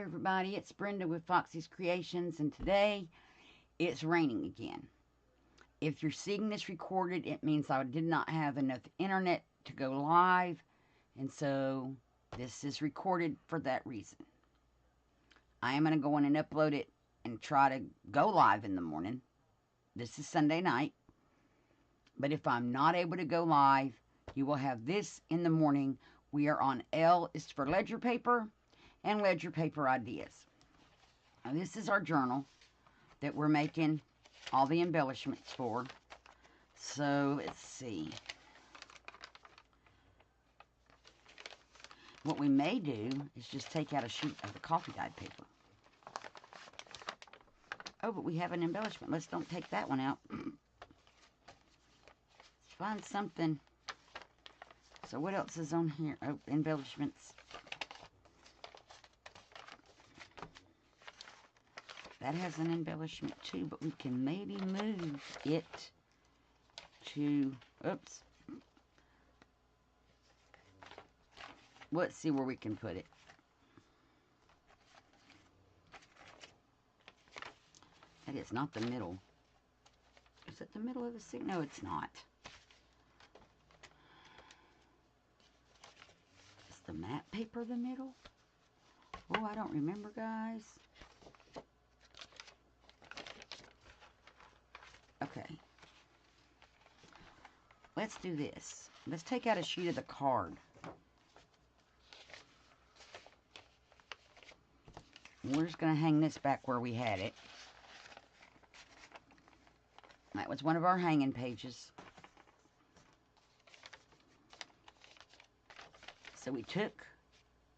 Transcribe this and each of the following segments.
everybody, it's Brenda with Foxy's Creations, and today it's raining again. If you're seeing this recorded, it means I did not have enough internet to go live, and so this is recorded for that reason. I am going to go in and upload it and try to go live in the morning. This is Sunday night, but if I'm not able to go live, you will have this in the morning. We are on L is for ledger paper and ledger paper ideas. Now this is our journal that we're making all the embellishments for. So let's see. What we may do is just take out a sheet of the coffee dyed paper. Oh, but we have an embellishment. Let's don't take that one out. Let's find something. So what else is on here? Oh, embellishments. That has an embellishment too, but we can maybe move it to, oops. Let's see where we can put it. That is not the middle. Is it the middle of the seat? No, it's not. Is the matte paper the middle? Oh, I don't remember, guys. Okay. Let's do this. Let's take out a sheet of the card. We're just going to hang this back where we had it. That was one of our hanging pages. So we took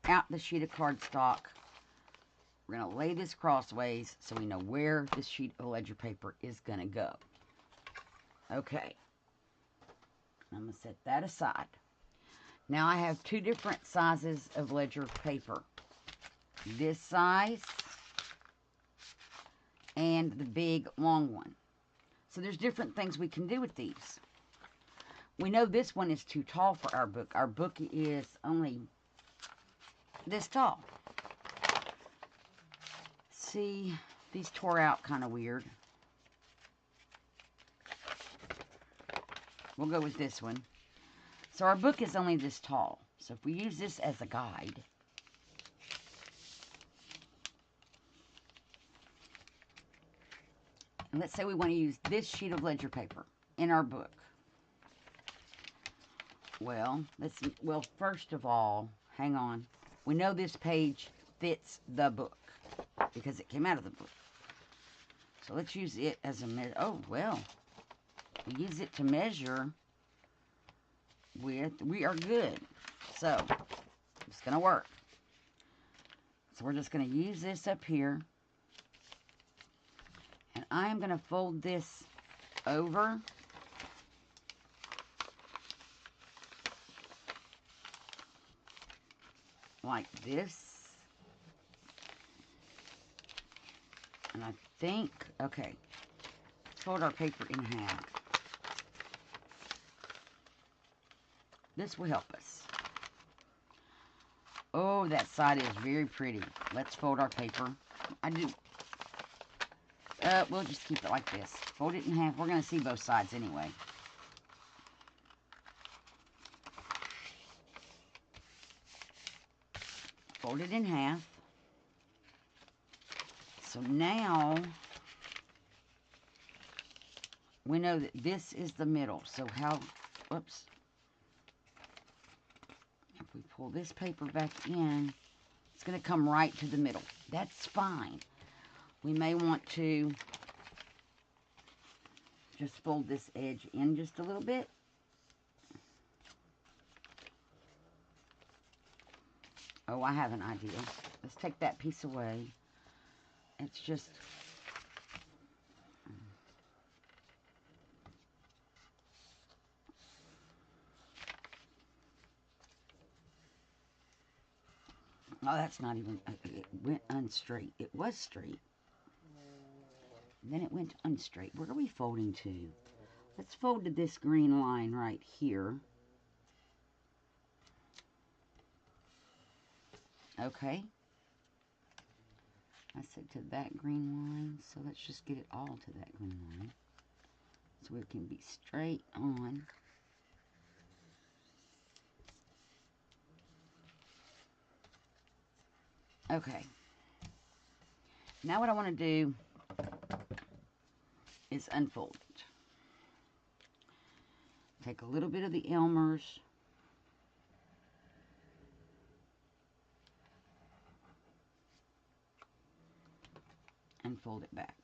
out the sheet of cardstock. We're going to lay this crossways so we know where this sheet of ledger paper is going to go. Okay. I'm going to set that aside. Now I have two different sizes of ledger paper. This size and the big long one. So there's different things we can do with these. We know this one is too tall for our book. Our book is only this tall. See, these tore out kind of weird. We'll go with this one. So our book is only this tall. So if we use this as a guide, and let's say we want to use this sheet of ledger paper in our book. Well, first of all, hang on. We know this page fits the book because it came out of the book. So let's use it as a measure. Oh, well, we use it to measure with. We are good. So it's going to work. So we're just going to use this up here. And I am going to fold this over. Like this. And I think, okay, let's fold our paper in half. This will help us. Oh, that side is very pretty. Let's fold our paper. We'll just keep it like this. Fold it in half. We're going to see both sides anyway. Fold it in half. So now we know that this is the middle. So whoops. If we pull this paper back in, it's going to come right to the middle. That's fine. We may want to just fold this edge in just a little bit. Oh, I have an idea. Let's take that piece away. It's just... Oh, that's not even... It went unstraight. It was straight. And then it went unstraight. Where are we folding to? Let's fold to this green line right here. Okay. I said to that green line, so let's just get it all to that green line. So it can be straight on. Okay. Now what I want to do is unfold it. Take a little bit of the Elmer's. And fold it back.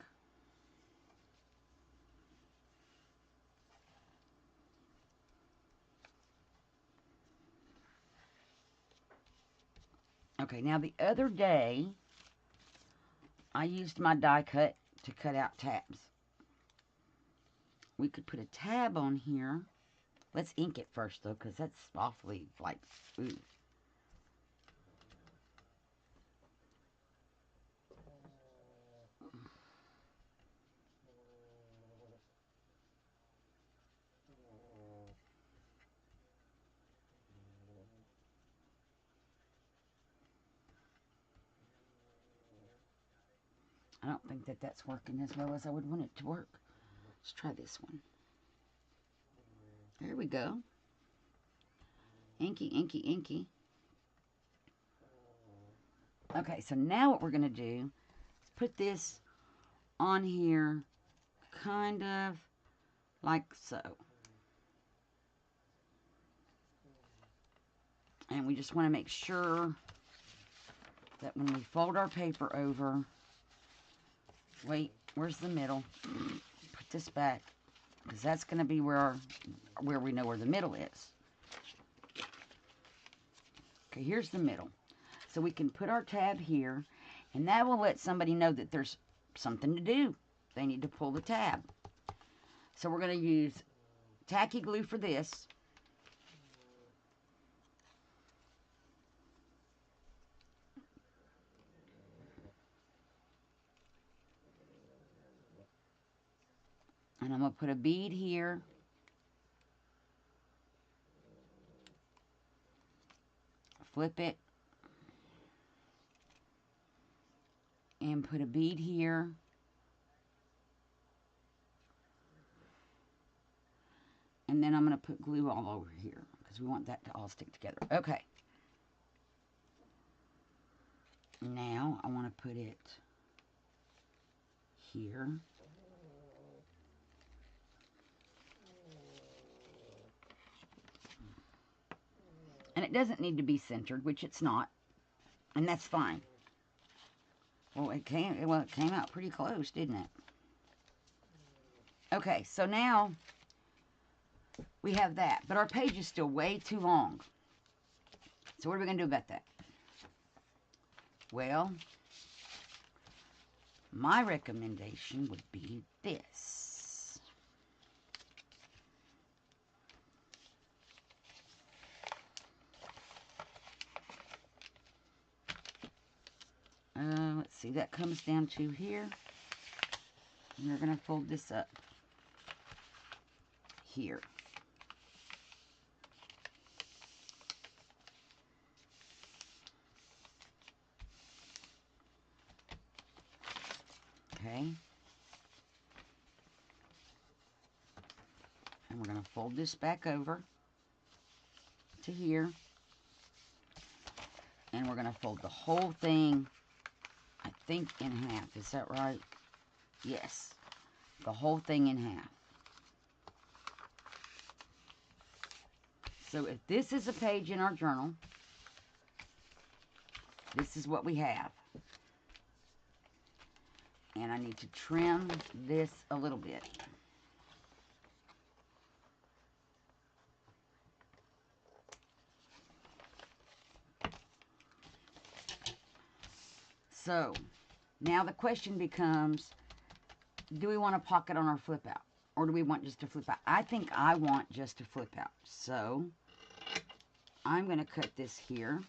Okay, now the other day, I used my die cut to cut out tabs. We could put a tab on here. Let's ink it first, though, because that's awfully, like, ooh. I don't think that that's working as well as I would want it to work. Let's try this one. There we go. Inky, inky, inky. Okay, so now what we're going to do is put this on here kind of like so. And we just want to make sure that when we fold our paper over, wait, where's the middle? Put this back, because that's going to be where we know where the middle is. Okay, here's the middle. So we can put our tab here, and that will let somebody know that there's something to do. They need to pull the tab. So we're going to use tacky glue for this. And I'm going to put a bead here. Flip it. And put a bead here. And then I'm going to put glue all over here, because we want that to all stick together. Okay. Now I want to put it here. And it doesn't need to be centered, which it's not. And that's fine. Well, it came out pretty close, didn't it? Okay, so now we have that. But our page is still way too long. So what are we going to do about that? Well, my recommendation would be this. Let's see, that comes down to here. And we're going to fold this up here. Okay. And we're going to fold this back over to here. And we're going to fold the whole thing, I think, in half. Is that right? Yes. The whole thing in half. So if this is a page in our journal, this is what we have. And I need to trim this a little bit. So, now the question becomes, do we want a pocket on our flip out? Or do we want just to flip out? I think I want just to flip out. So, I'm going to cut this here.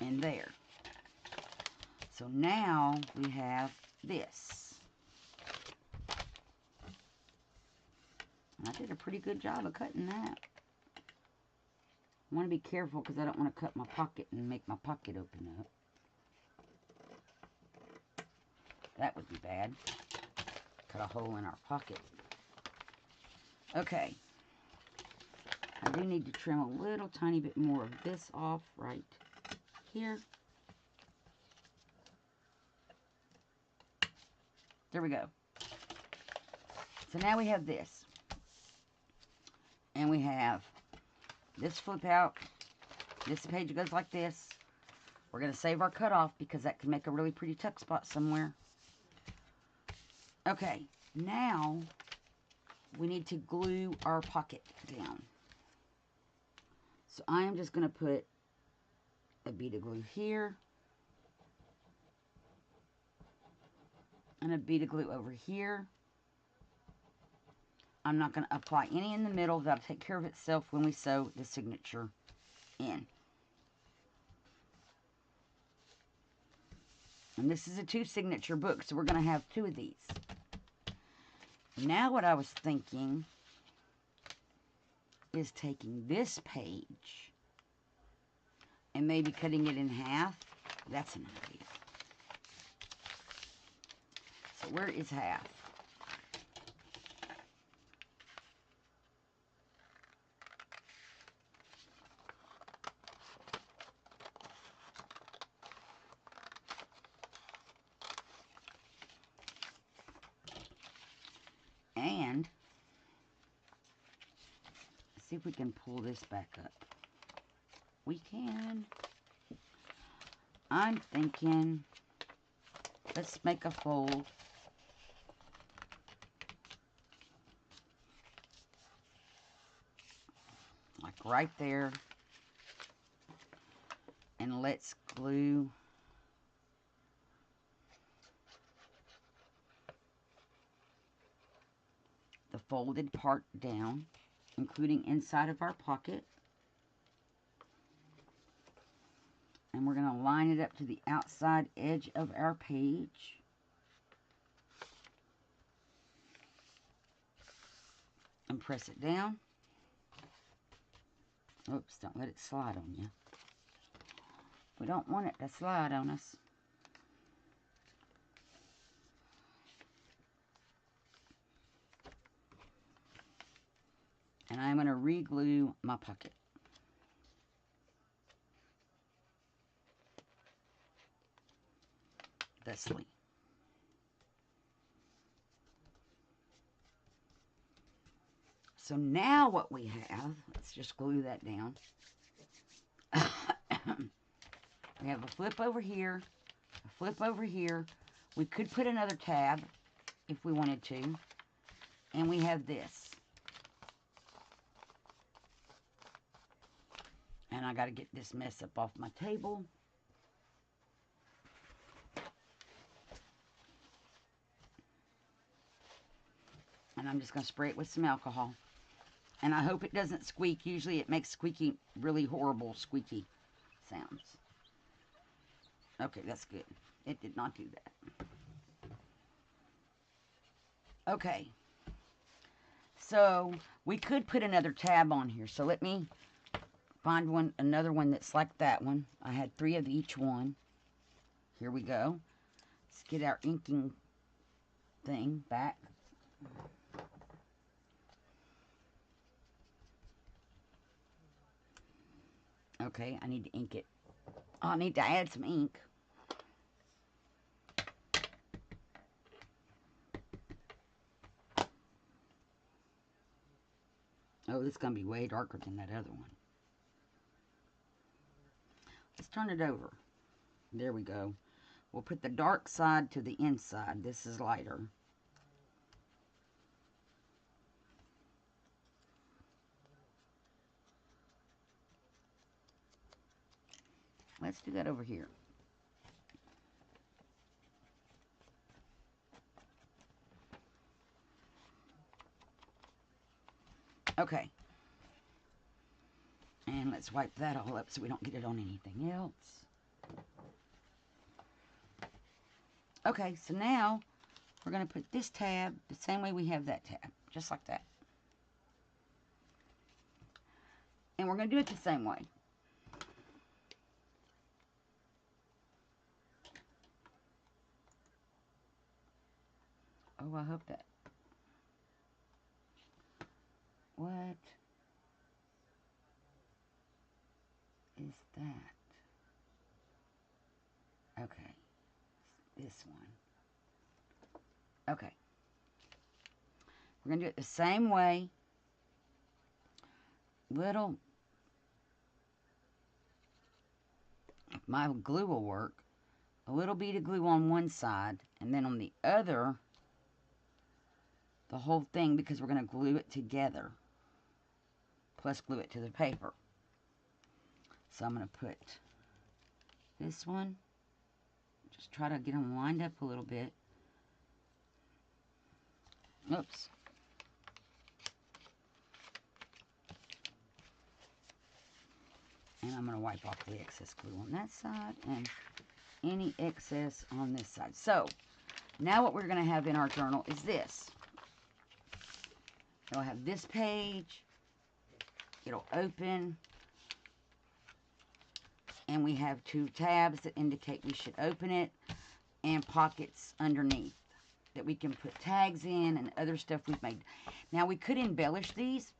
And there. So now we have this. I did a pretty good job of cutting that. I want to be careful because I don't want to cut my pocket and make my pocket open up. That would be bad. Cut a hole in our pocket. Okay. I do need to trim a little tiny bit more of this off right here. There we go. So now we have this. And we have this flip out. This page goes like this. We're going to save our cutoff because that can make a really pretty tuck spot somewhere. Okay, now we need to glue our pocket down. So I am just going to put a bead of glue here. And a bead of glue over here. I'm not going to apply any in the middle. That'll take care of itself when we sew the signature in. And this is a 2 signature book, so we're going to have 2 of these. Now what I was thinking is taking this page and maybe cutting it in half. That's an idea. So where is half? And let's see if we can pull this back up. We can. I'm thinking, let's make a fold. Like right there. And let's glue the folded part down, including inside of our pocket. And we're going to line it up to the outside edge of our page. And press it down. Oops, don't let it slide on you. We don't want it to slide on us. And I'm going to re-glue my pocket. Thusly. So now what we have, let's just glue that down. We have a flip over here, a flip over here. We could put another tab if we wanted to. And we have this. And I got to get this mess up off my table. And I'm just going to spray it with some alcohol. And I hope it doesn't squeak. Usually it makes squeaky, really horrible squeaky sounds. Okay, that's good. It did not do that. Okay. So we could put another tab on here. So let me find another one that's like that one. I had 3 of each one. Here we go. Let's get our inking thing back. Okay, I need to ink it. Oh, I need to add some ink. Oh, this is going to be way darker than that other one. Let's turn it over. There we go. We'll put the dark side to the inside. This is lighter. Let's do that over here. Okay. And let's wipe that all up so we don't get it on anything else. Okay, so now we're going to put this tab the same way we have that tab. Just like that. And we're going to do it the same way. Oh, I hope that. What is that? Okay. This one. Okay. We're going to do it the same way. Little. My glue will work. A little bead of glue on one side, and then on the other, the whole thing, because we're going to glue it together. Plus glue it to the paper. So I'm going to put this one. Just try to get them lined up a little bit. Oops. And I'm going to wipe off the excess glue on that side and any excess on this side. So, now what we're going to have in our journal is this. It'll have this page. It'll open. And we have 2 tabs that indicate we should open it. And pockets underneath that we can put tags in and other stuff we've made. Now, we could embellish these.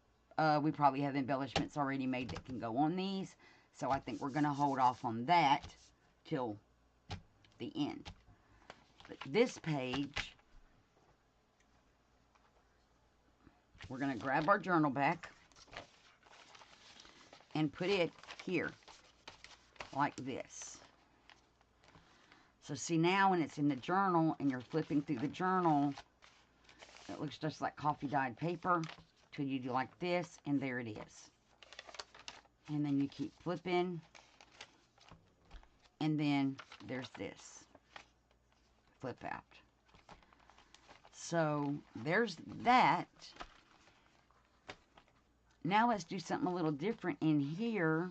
We probably have embellishments already made that can go on these. So I think we're going to hold off on that till the end. But this page, we're going to grab our journal back and put it here, like this. So see, now when it's in the journal and you're flipping through the journal, it looks just like coffee dyed paper till you do like this, and there it is. And then you keep flipping, and then there's this flip out. So there's that. Now let's do something a little different in here.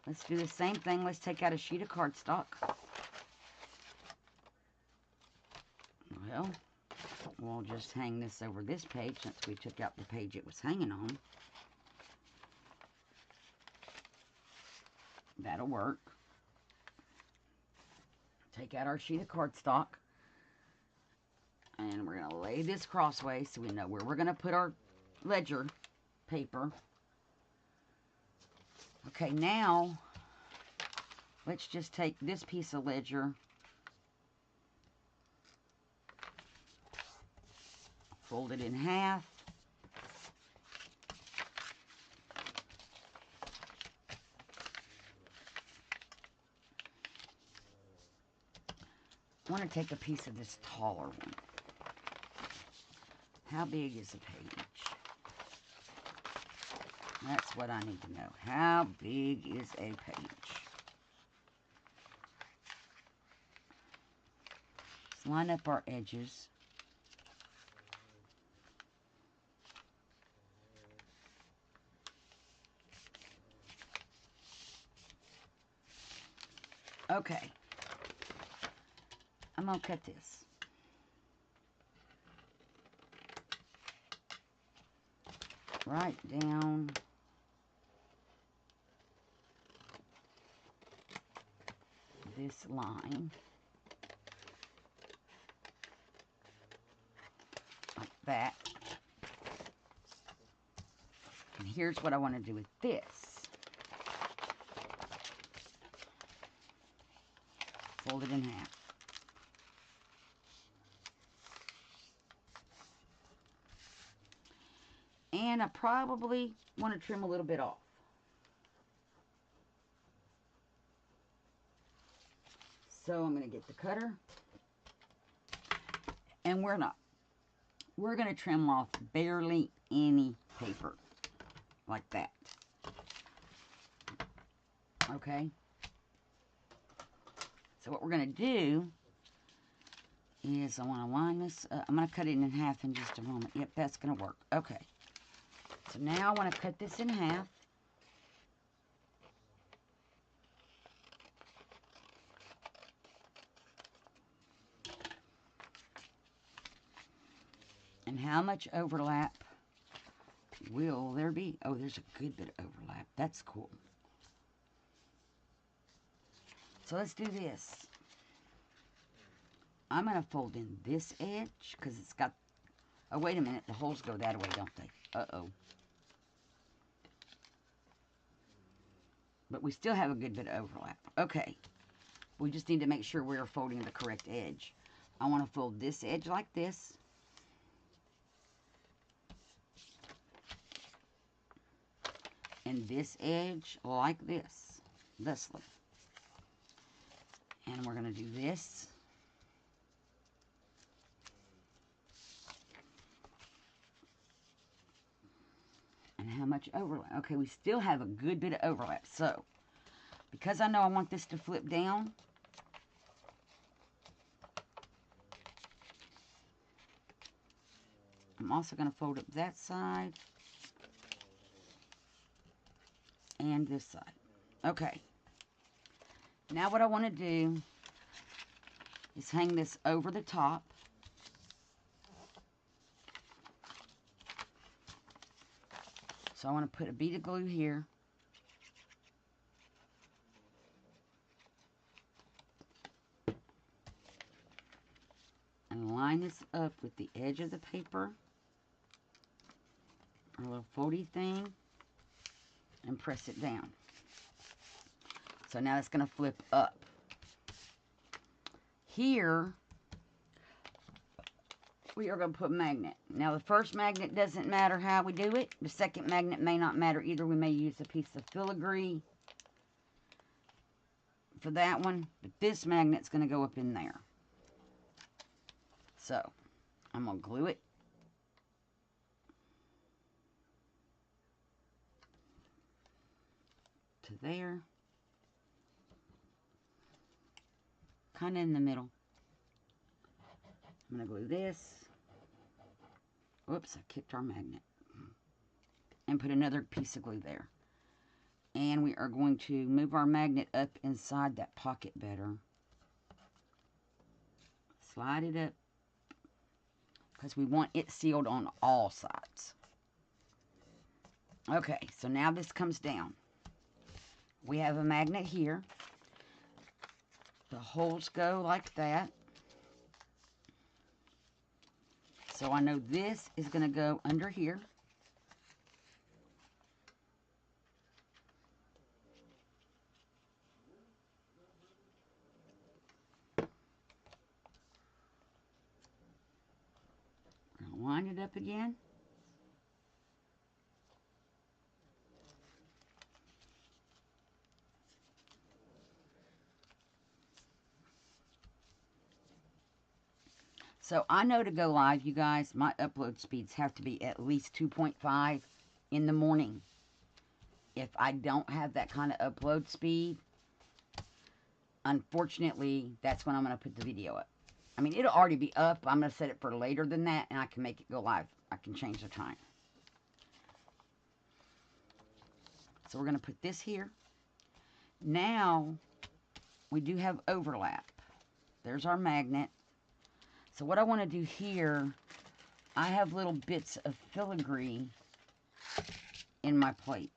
Let's do the same thing. Let's take out a sheet of cardstock. Well, we'll just hang this over this page since we took out the page it was hanging on. That'll work. Take out our sheet of cardstock. And we're going to lay this crossways so we know where we're going to put our ledger paper. Okay, now let's just take this piece of ledger, fold it in half, I want to take a piece of this taller one. How big is the page? That's what I need to know. How big is a page? Let's line up our edges. Okay. I'm going to cut this. Right down this line. Like that. And here's what I want to do with this. Fold it in half. And I probably want to trim a little bit off. So I'm going to get the cutter. And we're going to trim off barely any paper. Like that. Okay? So what we're going to do is I want to line this up. I'm going to cut it in half in just a moment. Yep, that's going to work. Okay. So now I want to cut this in half. And how much overlap will there be? Oh, there's a good bit of overlap. That's cool. So let's do this. I'm going to fold in this edge because it's got... Oh, wait a minute. The holes go that way, don't they? Uh-oh. But we still have a good bit of overlap. Okay. We just need to make sure we're folding the correct edge. I want to fold this edge like this. And this edge like this. Thusly. And we're going to do this. And how much overlap? Okay, we still have a good bit of overlap. So, because I know I want this to flip down, I'm also going to fold up that side and this side. Okay. Now what I want to do is hang this over the top. So I want to put a bead of glue here. And line this up with the edge of the paper. Our little foldy thing. And press it down. So now it's going to flip up. Here, we are going to put magnet. Now the first magnet doesn't matter how we do it. The second magnet may not matter either. We may use a piece of filigree for that one. But this magnet's going to go up in there. So, I'm going to glue it. To there. Kind of in the middle. I'm going to glue this. Whoops, I kicked our magnet. And put another piece of glue there. And we are going to move our magnet up inside that pocket better. Slide it up. Because we want it sealed on all sides. Okay, so now this comes down. We have a magnet here. The holes go like that. So I know this is going to go under here. We're going to line it up again. So I know to go live, you guys, my upload speeds have to be at least 2.5 in the morning. If I don't have that kind of upload speed, unfortunately, that's when I'm going to put the video up. I mean, it'll already be up. I'm going to set it for later than that, and I can make it go live. I can change the time. So we're going to put this here. Now, we do have overlap. There's our magnet. So what I want to do here, I have little bits of filigree in my plate.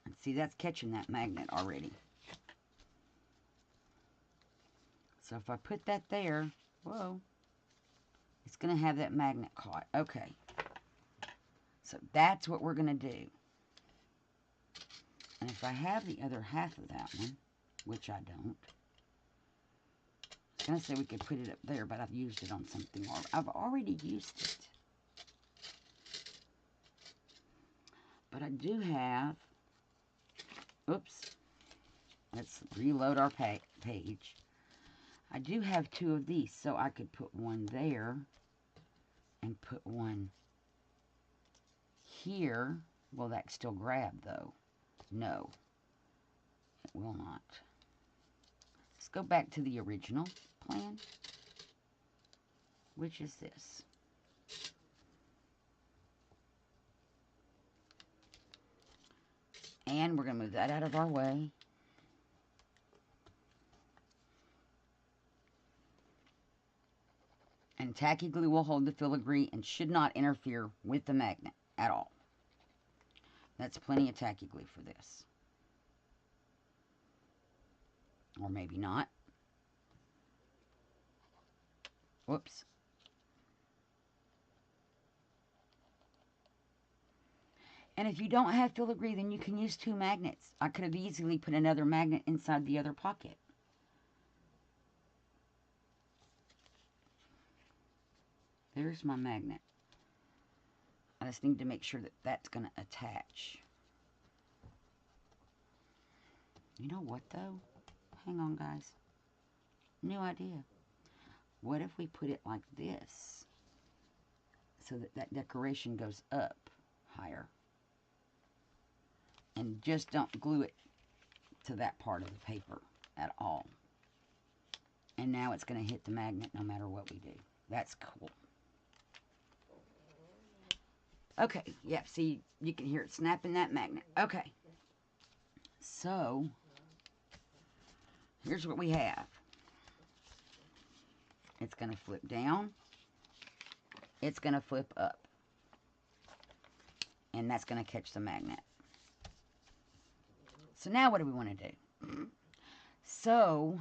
And see, that's catching that magnet already. So if I put that there, whoa, it's going to have that magnet caught. Okay. So that's what we're going to do. And if I have the other half of that one, which I don't, I was going to say we could put it up there, but I've used it on something. I've already used it. But I do have, oops, let's reload our page. I do have two of these, so I could put one there and put one here. Will that still grab, though? No, it will not. Let's go back to the original plan, which is this. And we're going to move that out of our way. And tacky glue will hold the filigree and should not interfere with the magnet at all. That's plenty of tacky glue for this. Or maybe not. Whoops. And if you don't have filigree, then you can use 2 magnets. I could have easily put another magnet inside the other pocket. There's my magnet. I just need to make sure that that's going to attach. You know what, though? Hang on, guys. New idea. What if we put it like this? So that that decoration goes up higher. And just don't glue it to that part of the paper at all. And now it's going to hit the magnet no matter what we do. That's cool. Okay, yep, see, you can hear it snapping that magnet. Okay, so here's what we have. It's going to flip down. It's going to flip up. And that's going to catch the magnet. So now what do we want to do? So,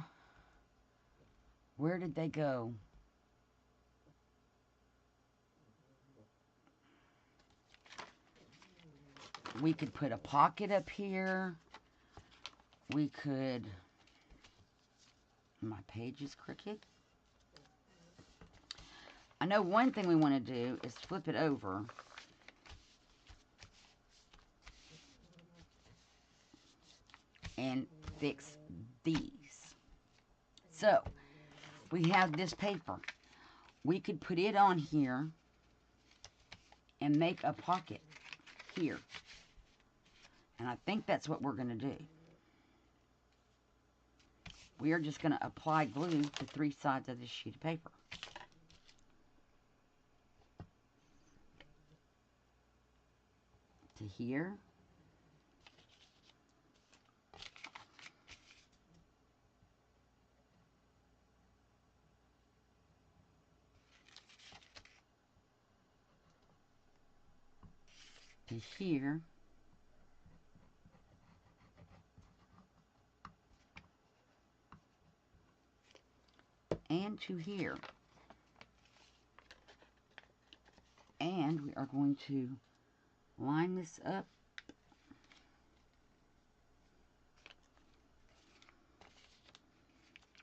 where did they go? We could put a pocket up here. We could... My page is crooked. I know one thing we want to do is flip it over. And fix these. So, we have this paper. We could put it on here and make a pocket here. And I think that's what we're going to do. We are just going to apply glue to 3 sides of this sheet of paper. To here. To here. And to here. And we are going to line this up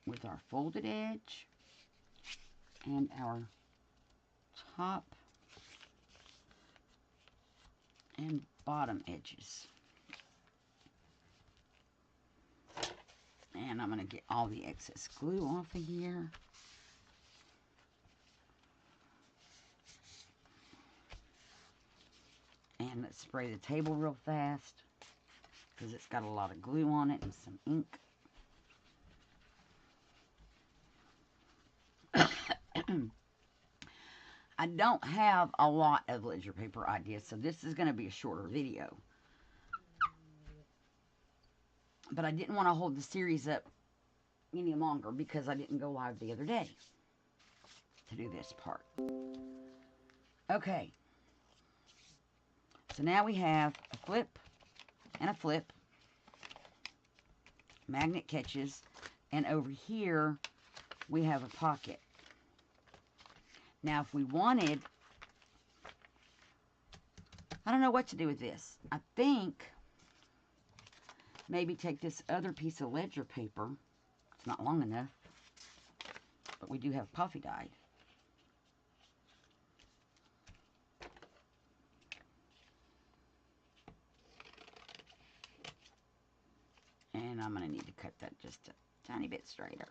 with our folded edge and our top and bottom edges. And I'm going to get all the excess glue off of here. And let's spray the table real fast because it's got a lot of glue on it and some ink. I don't have a lot of ledger paper ideas, so this is going to be a shorter video. But I didn't want to hold the series up any longer because I didn't go live the other day to do this part. Okay. So now we have a flip and a flip. Magnet catches. And over here, we have a pocket. Now, if we wanted, I don't know what to do with this. I think maybe take this other piece of ledger paper. It's not long enough, but we do have coffee dye. And I'm going to need to cut that just a tiny bit straighter.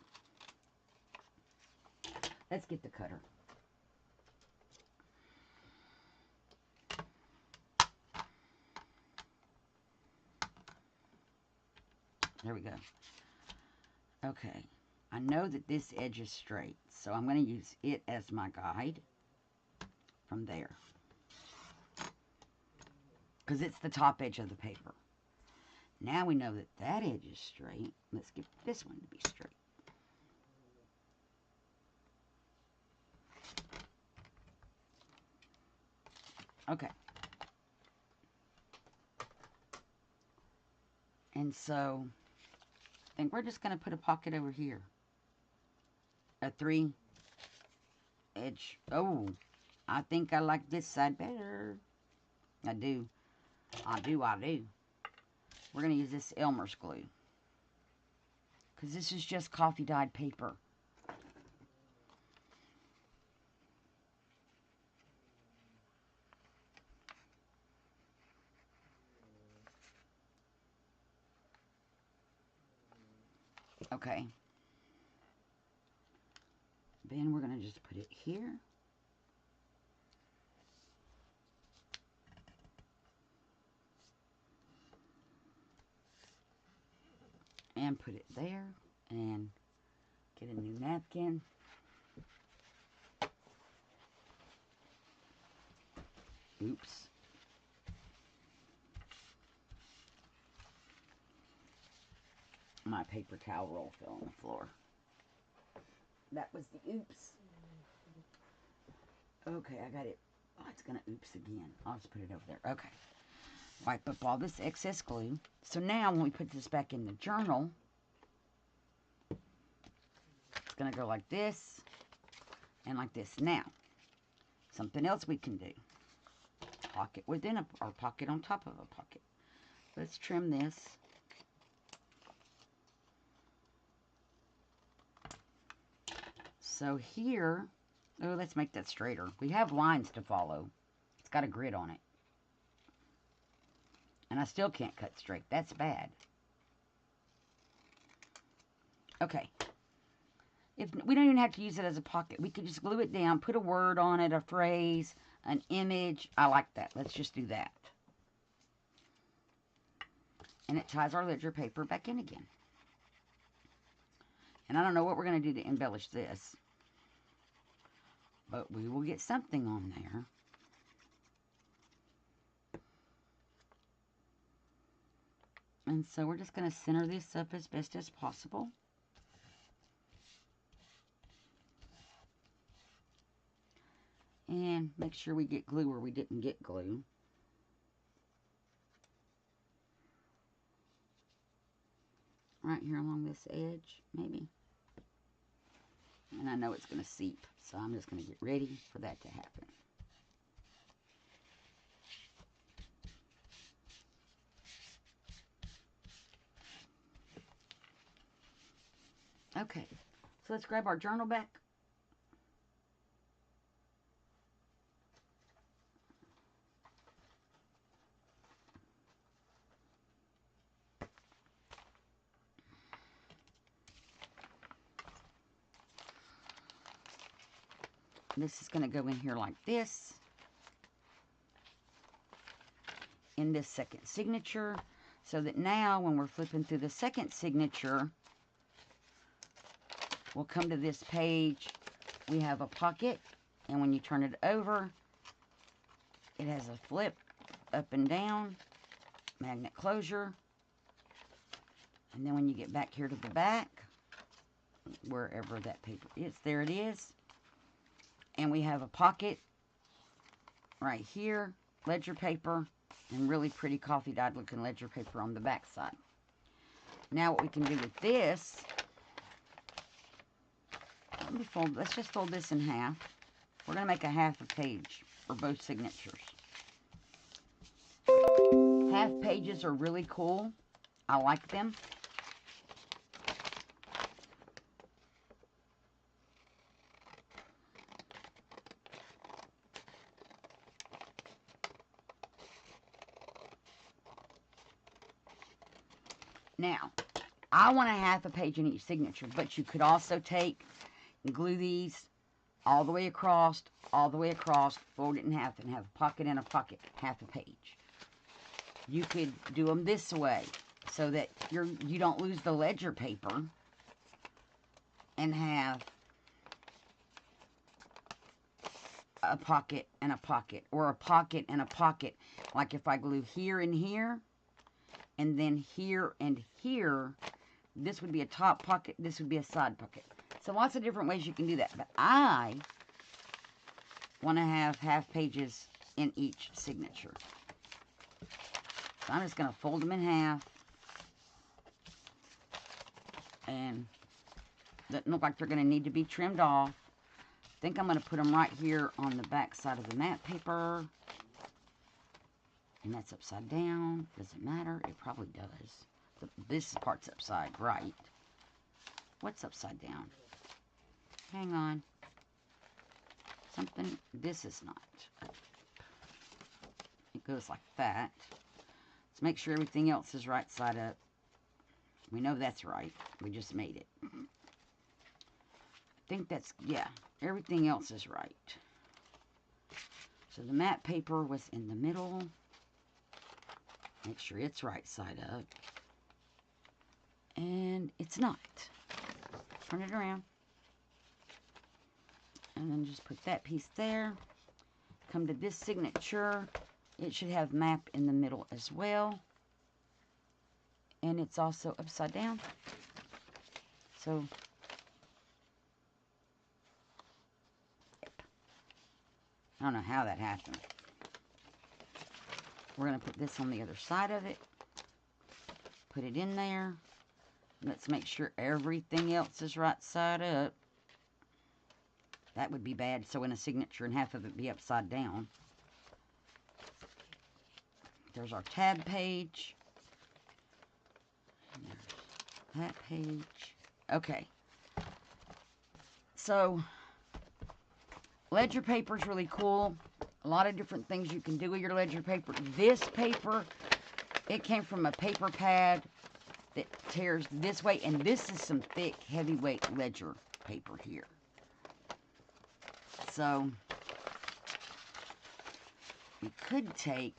Let's get the cutter. There we go. Okay. I know that this edge is straight, so I'm going to use it as my guide from there. Because it's the top edge of the paper. Now we know that that edge is straight. Let's get this one to be straight. Okay. And so, I think we're just going to put a pocket over here. A 3 edge. Oh, I think I like this side better. I do. I do. We're going to use this Elmer's glue, because this is just coffee dyed paper. Okay. Then we're going to just put it here. And put it there. And get a new napkin. Oops. My paper towel roll fell on the floor. That was the oops. Okay, I got it. Oh, it's going to oops again. I'll just put it over there. Okay. Wipe up all this excess glue. So now when we put this back in the journal, it's going to go like this and like this. Now, something else we can do. Pocket within or pocket on top of a pocket. Let's trim this. So here, oh, let's make that straighter. We have lines to follow. It's got a grid on it. And I still can't cut straight. That's bad. Okay. If we don't even have to use it as a pocket. We could just glue it down, put a word on it, a phrase, an image. I like that. Let's just do that. And it ties our ledger paper back in again. And I don't know what we're going to do to embellish this, but we will get something on there. And so we're just going to center this up as best as possible. And make sure we get glue where we didn't get glue. Right here along this edge, maybe. And I know it's going to seep, so I'm just going to get ready for that to happen. Okay, so let's grab our journal back. This is going to go in here like this. In this second signature. So that now when we're flipping through the second signature, we'll come to this page. We have a pocket. And when you turn it over, it has a flip up and down. Magnet closure. And then when you get back here to the back, wherever that paper is, there it is. And we have a pocket right here, ledger paper, and really pretty coffee dyed looking ledger paper on the back side. Now what we can do with this, let's just fold this in half. We're going to make a half a page for both signatures. Half pages are really cool. I like them. Now, I want a half a page in each signature, but you could also take and glue these all the way across, fold it in half, and have a pocket and a pocket, half a page. You could do them this way so that you don't lose the ledger paper and have a pocket and a pocket, or a pocket and a pocket. Like if I glue here and here, and then here and here, this would be a top pocket, this would be a side pocket. So lots of different ways you can do that. But I want to have half pages in each signature. So I'm just going to fold them in half. And that look like they're going to need to be trimmed off. I think I'm going to put them right here on the back side of the matte paper. And that's upside down. Does it matter? It probably does. This part's upside right. What's upside down? Hang on. Something. This is not. It goes like that. Let's make sure everything else is right side up. We know that's right. We just made it. I think that's, yeah, everything else is right. So the matte paper was in the middle. Make sure it's right side up. And it's not. Turn it around. And then just put that piece there. Come to this signature. It should have map in the middle as well. And it's also upside down. So, yep. I don't know how that happened. We're going to put this on the other side of it. Put it in there. Let's make sure everything else is right side up. That would be bad. So in a signature and half of it be upside down. There's our tab page. And there's that page. Okay. So, ledger paper is really cool. A lot of different things you can do with your ledger paper. This paper, it came from a paper pad that tears this way. And this is some thick, heavyweight ledger paper here. So, you could take,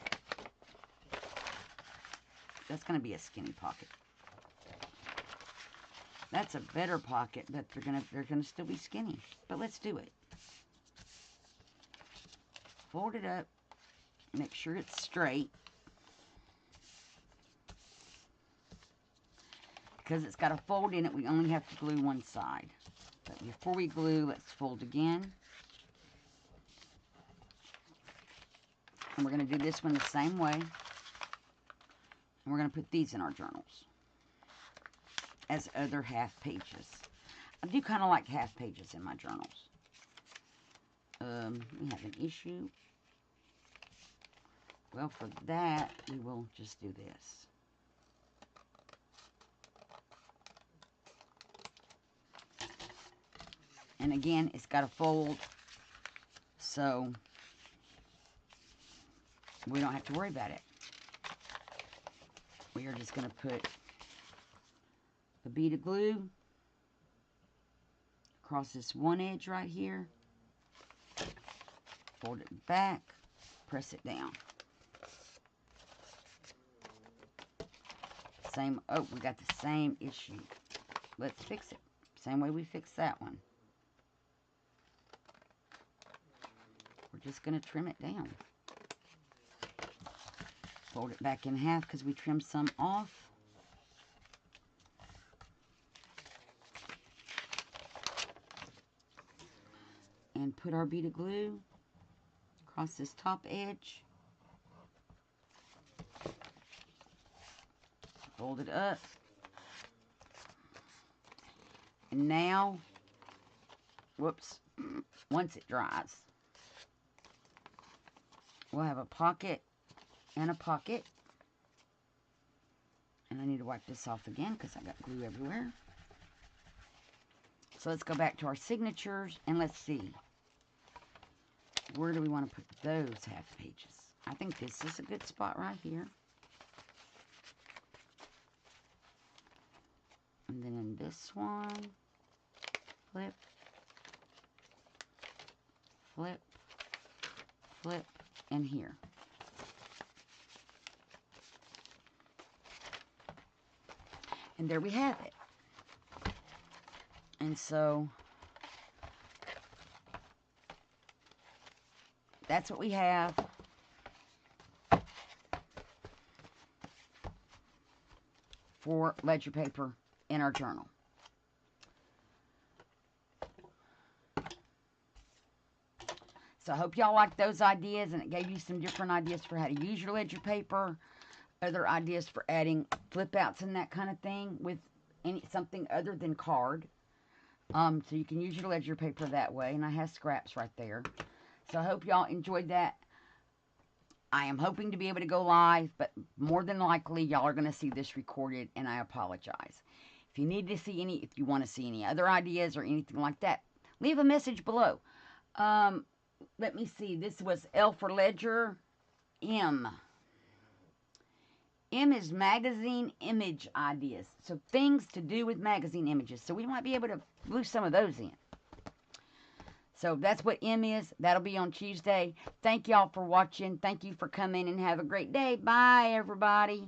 that's going to be a skinny pocket. That's a better pocket, but they're gonna still be skinny. But let's do it. Fold it up. Make sure it's straight. Because it's got a fold in it, we only have to glue one side. But before we glue, let's fold again. And we're going to do this one the same way. And we're going to put these in our journals as other half pages. I do kind of like half pages in my journals. We have an issue. Well, for that, we will just do this. And again, it's got a fold, so we don't have to worry about it. We are just going to put a bead of glue across this one edge right here. Fold it back, press it down. Same, oh, we got the same issue. Let's fix it. Same way we fixed that one. We're just going to trim it down. Fold it back in half because we trimmed some off. And put our bead of glue across this top edge. Fold it up. And now, whoops, once it dries, we'll have a pocket and a pocket. And I need to wipe this off again because I got glue everywhere. So let's go back to our signatures and let's see. Where do we want to put those half pages? I think this is a good spot right here. And then in this one, flip, flip, flip, and here. And there we have it. And so, that's what we have. For ledger paper in our journal. So I hope y'all like those ideas, and it gave you some different ideas for how to use your ledger paper, other ideas for adding flip outs and that kind of thing with something other than card. So you can use your ledger paper that way, and I have scraps right there. So I hope y'all enjoyed that. I am hoping to be able to go live, but more than likely y'all are going to see this recorded, and I apologize. If you need to see if you want to see any other ideas or anything like that, leave a message below. Let me see. This was L for Ledger. M. M is magazine image ideas. So things to do with magazine images. So we might be able to glue some of those in. So that's what M is. That'll be on Tuesday. Thank y'all for watching. Thank you for coming, and have a great day. Bye, everybody.